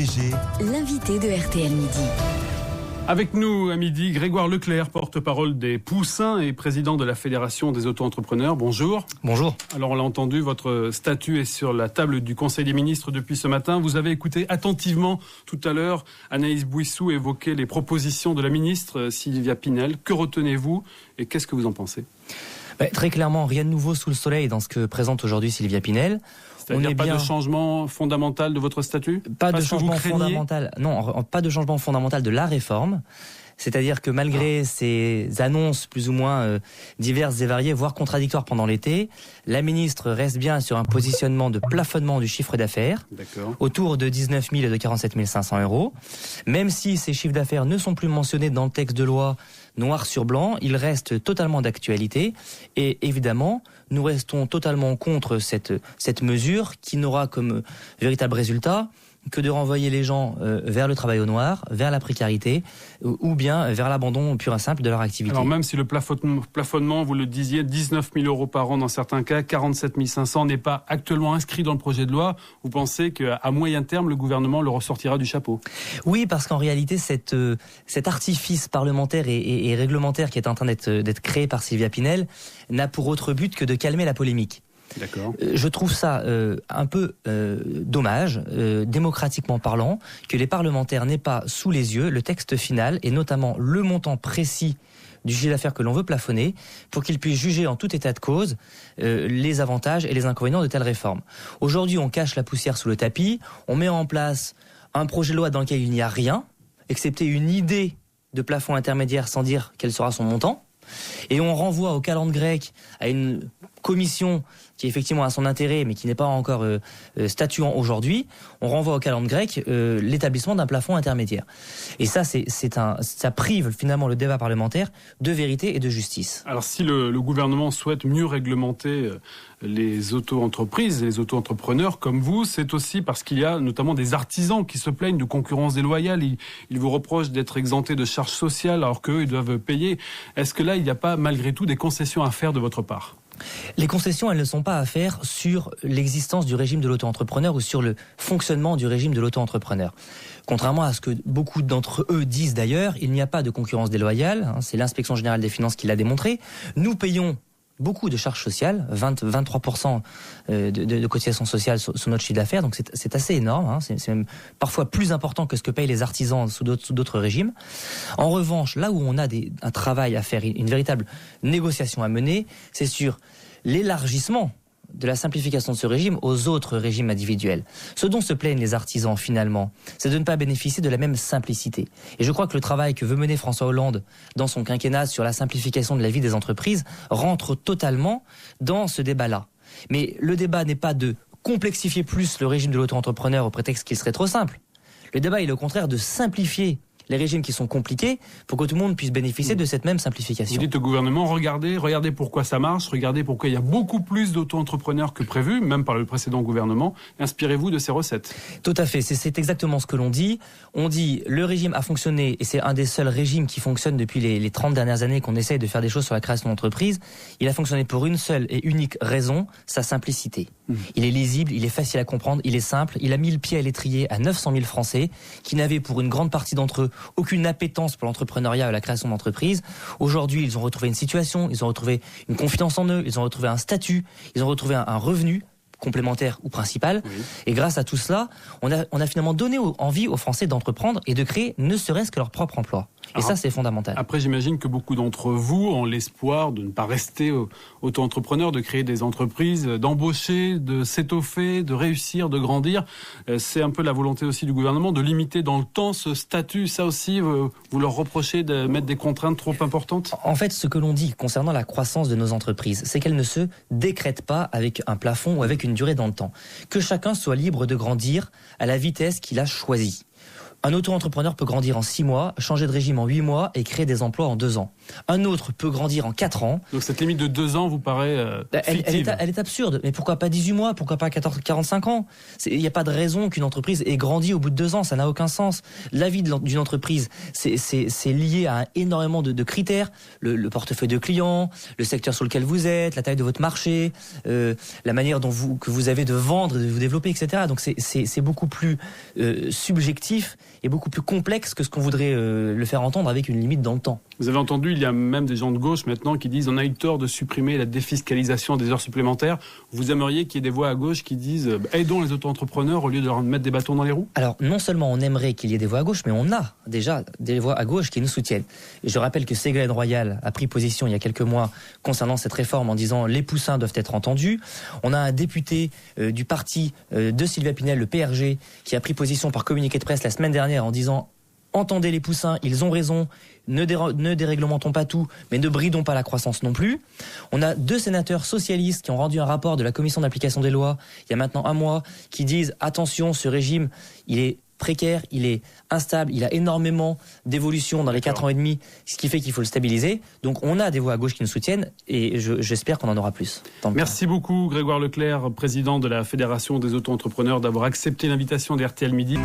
DG, l'invité de RTL Midi. Avec nous à midi, Grégoire Leclerc, porte-parole des Poussins et président de la Fédération des auto-entrepreneurs. Bonjour. Bonjour. Alors on l'a entendu, votre statut est sur la table du Conseil des ministres depuis ce matin. Vous avez écouté attentivement tout à l'heure Anaïs Bouissou évoquer les propositions de la ministre Sylvia Pinel. Que retenez-vous et qu'est-ce que vous en pensez ? Très clairement, rien de nouveau sous le soleil dans ce que présente aujourd'hui Sylvia Pinel. C'est-à-dire pas de changement fondamental de votre statut ? Pas de changement fondamental. Non, pas de changement fondamental de la réforme. C'est-à-dire que malgré ces annonces plus ou moins diverses et variées, voire contradictoires pendant l'été, la ministre reste bien sur un positionnement de plafonnement du chiffre d'affaires, autour de 19 000 et de 47 500 euros. Même si ces chiffres d'affaires ne sont plus mentionnés dans le texte de loi noir sur blanc, ils restent totalement d'actualité. Et évidemment, nous restons totalement contre cette mesure qui n'aura comme véritable résultat que de renvoyer les gens vers le travail au noir, vers la précarité, ou bien vers l'abandon pur et simple de leur activité. Alors même si le plafonnement, vous le disiez, 19 000 euros par an dans certains cas, 47 500 n'est pas actuellement inscrit dans le projet de loi, vous pensez qu'à moyen terme, le gouvernement le ressortira du chapeau ? Oui, parce qu'en réalité, cet artifice parlementaire et réglementaire qui est en train d'être créé par Sylvia Pinel n'a pour autre but que de calmer la polémique. D'accord. Je trouve ça un peu dommage, démocratiquement parlant, que les parlementaires n'aient pas sous les yeux le texte final et notamment le montant précis du chiffre d'affaires que l'on veut plafonner pour qu'ils puissent juger en tout état de cause les avantages et les inconvénients de telles réformes. Aujourd'hui, on cache la poussière sous le tapis, on met en place un projet de loi dans lequel il n'y a rien, excepté une idée de plafond intermédiaire sans dire quel sera son montant. Et on renvoie au calendrier grec à une commission qui effectivement a son intérêt mais qui n'est pas encore statuant aujourd'hui. On renvoie au calendrier grec l'établissement d'un plafond intermédiaire. Et ça, ça prive finalement le débat parlementaire de vérité et de justice. Alors si le gouvernement souhaite mieux réglementer les auto-entreprises, les auto-entrepreneurs comme vous, c'est aussi parce qu'il y a notamment des artisans qui se plaignent de concurrence déloyale. Ils vous reprochent d'être exemptés de charges sociales alors qu'eux, ils doivent payer. Est-ce que là, il n'y a pas malgré tout des concessions à faire de votre part ? Les concessions, elles ne sont pas à faire sur l'existence du régime de l'auto-entrepreneur ou sur le fonctionnement du régime de l'auto-entrepreneur. Contrairement à ce que beaucoup d'entre eux disent d'ailleurs, il n'y a pas de concurrence déloyale. C'est l'Inspection générale des finances qui l'a démontré. Nous payons beaucoup de charges sociales, 23% de cotisations sociales sur notre chiffre d'affaires, donc c'est assez énorme, c'est même parfois plus important que ce que payent les artisans sous d'autres régimes. En revanche, là où on a un travail à faire, une véritable négociation à mener, c'est sur l'élargissement de la simplification de ce régime aux autres régimes individuels. Ce dont se plaignent les artisans finalement, c'est de ne pas bénéficier de la même simplicité. Et je crois que le travail que veut mener François Hollande dans son quinquennat sur la simplification de la vie des entreprises rentre totalement dans ce débat-là. Mais le débat n'est pas de complexifier plus le régime de l'auto-entrepreneur au prétexte qu'il serait trop simple. Le débat est au contraire de simplifier les régimes qui sont compliqués pour que tout le monde puisse bénéficier de cette même simplification. Vous dites au gouvernement, regardez pourquoi ça marche, regardez pourquoi il y a beaucoup plus d'auto-entrepreneurs que prévu, même par le précédent gouvernement. Inspirez-vous de ces recettes. Tout à fait, c'est exactement ce que l'on dit. On dit, le régime a fonctionné, et c'est un des seuls régimes qui fonctionne depuis les 30 dernières années qu'on essaye de faire des choses sur la création d'entreprises. Il a fonctionné pour une seule et unique raison, sa simplicité. Il est lisible, il est facile à comprendre, il est simple. Il a mis le pied à l'étrier à 900 000 Français qui n'avaient pour une grande partie d'entre eux aucune appétence pour l'entrepreneuriat et la création d'entreprises. Aujourd'hui, ils ont retrouvé une situation, ils ont retrouvé une confiance en eux, ils ont retrouvé un statut, ils ont retrouvé un revenu complémentaire ou principal. Oui. Et grâce à tout cela, on a finalement donné envie aux Français d'entreprendre et de créer ne serait-ce que leur propre emploi. Et ça, c'est fondamental. Après, j'imagine que beaucoup d'entre vous ont l'espoir de ne pas rester auto-entrepreneurs, de créer des entreprises, d'embaucher, de s'étoffer, de réussir, de grandir. C'est un peu la volonté aussi du gouvernement de limiter dans le temps ce statut. Ça aussi, vous leur reprochez de mettre des contraintes trop importantes ? En fait, ce que l'on dit concernant la croissance de nos entreprises, c'est qu'elles ne se décrètent pas avec un plafond ou avec une durée dans le temps. Que chacun soit libre de grandir à la vitesse qu'il a choisie. Un auto-entrepreneur peut grandir en 6 mois, changer de régime en 8 mois et créer des emplois en 2 ans. Un autre peut grandir en 4 ans. Donc cette limite de 2 ans vous paraît fictive. Elle est absurde. Mais pourquoi pas 18 mois? Pourquoi pas 45 ans? Il n'y a pas de raison qu'une entreprise ait grandi au bout de 2 ans. Ça n'a aucun sens. La vie d'une entreprise, c'est lié à énormément de critères. Le portefeuille de clients, le secteur sur lequel vous êtes, la taille de votre marché, la manière que vous avez de vendre, de vous développer, etc. Donc c'est beaucoup plus subjectif et beaucoup plus complexe que ce qu'on voudrait le faire entendre avec une limite dans le temps. Vous avez entendu, il y a même des gens de gauche maintenant qui disent on a eu tort de supprimer la défiscalisation des heures supplémentaires. Vous aimeriez qu'il y ait des voix à gauche qui disent aidons les auto-entrepreneurs au lieu de leur mettre des bâtons dans les roues? Alors non seulement on aimerait qu'il y ait des voix à gauche, mais on a déjà des voix à gauche qui nous soutiennent. Et je rappelle que Ségolène Royal a pris position il y a quelques mois concernant cette réforme en disant les poussins doivent être entendus. On a un député du parti de Sylvia Pinel, le PRG, qui a pris position par communiqué de presse la semaine dernière en disant entendez les poussins, ils ont raison, ne déréglementons pas tout, mais ne bridons pas la croissance non plus. On a 2 sénateurs socialistes qui ont rendu un rapport de la commission d'application des lois il y a maintenant 1 mois, qui disent attention, ce régime, il est précaire, il est instable, il a énormément d'évolution dans les 4 ans et demi, ce qui fait qu'il faut le stabiliser. Donc on a des voix à gauche qui nous soutiennent et j'espère qu'on en aura plus. Merci beaucoup Grégoire Leclerc, président de la Fédération des auto-entrepreneurs, d'avoir accepté l'invitation d'RTL Midi.